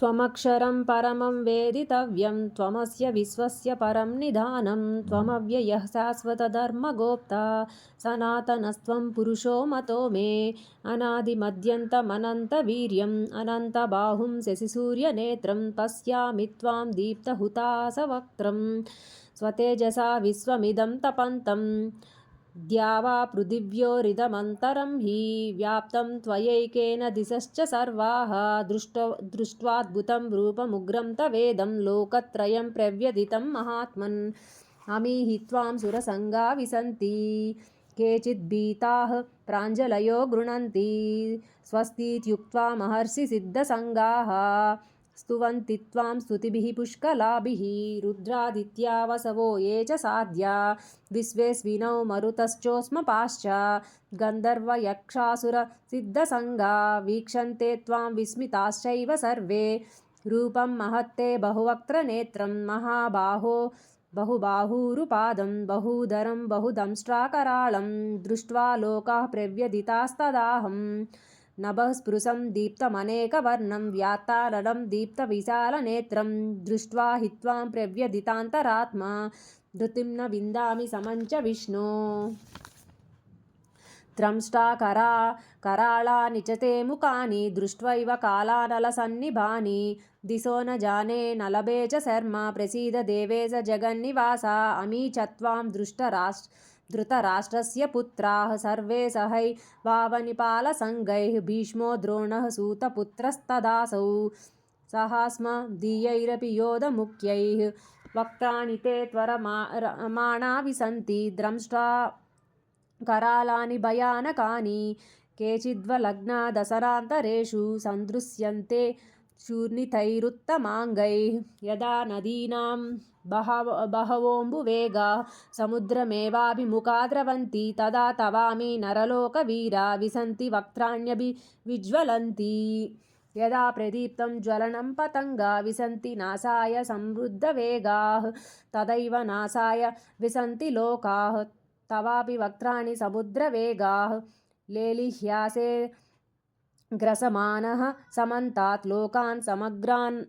त्वमक्षरं परमं वेदितव्यं त्वमस्य विश्वस्य परं निधानं त्वमव्ययः शाश्वतधर्मगोप्ता सनातनस्त्वं पुरुषो मतो मे अनादिमद्यन्तमनन्तवीर्यम् अनन्तबाहुं शशिसूर्यनेत्रं पश्यामि त्वां दीप्तहुतासवक्त्रं स्वतेजसा विश्वमिदं तपन्तम् द्यावा पृथिव्योरिदमन्तरं हि व्याप्तं त्वयैकेन दिशश्च सर्वाः दृष्ट्वाद्भुतं रूपमुग्रं तवेदं लोकत्रयं प्रव्यथितं महात्मन् अमीहि त्वां सुरसङ्गा विसन्ति केचिद्भीताः प्राञ्जलयो गृह्णन्ति स्वस्तीत्युक्त्वा महर्षिसिद्धसङ्गाः स्तुवन्ति त्वां स्तुतिभिः पुष्कलाभिः रुद्रादित्या वसवो ये च साध्या विश्वेस्विनौ मरुतश्चोष्मपाश्च गन्धर्वयक्षासुरसिद्धसङ्गा वीक्षन्ते त्वां विस्मिताश्चैव सर्वे रूपं महत्ते बहुवक्त्रनेत्रं महाबाहो बहुबाहुरुपादं बहुधरं बहुदंष्ट्राकराळं दृष्ट्वा लोकाः प्रव्यथितास्तदाहं नभः स्पृशं दीप्तमनेकवर्णं व्यात्ताननं दीप्तविशालनेत्रं दृष्ट्वा हि त्वां प्रव्यथितान्तरात्मा धृतिं न विन्दामि समं च विष्णो कराळानि च ते मुखानि दृष्ट्वैव कालानलसन्निभानि दिशो न जाने न लभे च शर्मा प्रसीद देवेश जगन्निवासा अमी च त्वां धृतराष्ट्रस्य पुत्राः सर्वे सहैवावनिपालसङ्गैः भीष्मो द्रोणः सूतपुत्रस्तदासौ सहास्म दीयैरपि योधमुख्यैः वक्त्राणि ते त्वरमाणा विसन्ति द्रंष्ट्वा करालानि भयानकानि केचिद्वलग्ना दशरान्तरेषु सन्दृश्यन्ते चूर्णितैरुत्तमाङ्गैः यदा नदीनां बहवोऽम्बुवेगाः समुद्रमेवाभिमुखा द्रवन्ति तदा तवामि नरलोकवीरा विसन्ति वक्त्राण्यभिविज्वलन्ति यदा प्रदीप्तं ज्वलनं पतङ्गा विसन्ति नाशाय समृद्धवेगाः तदैव नाशाय विसन्ति लोकाः तवापि वक्त्राणि समुद्रवेगाः लेलिह्यासे ग्रसमानः समन्तात् लोकान् समग्रान्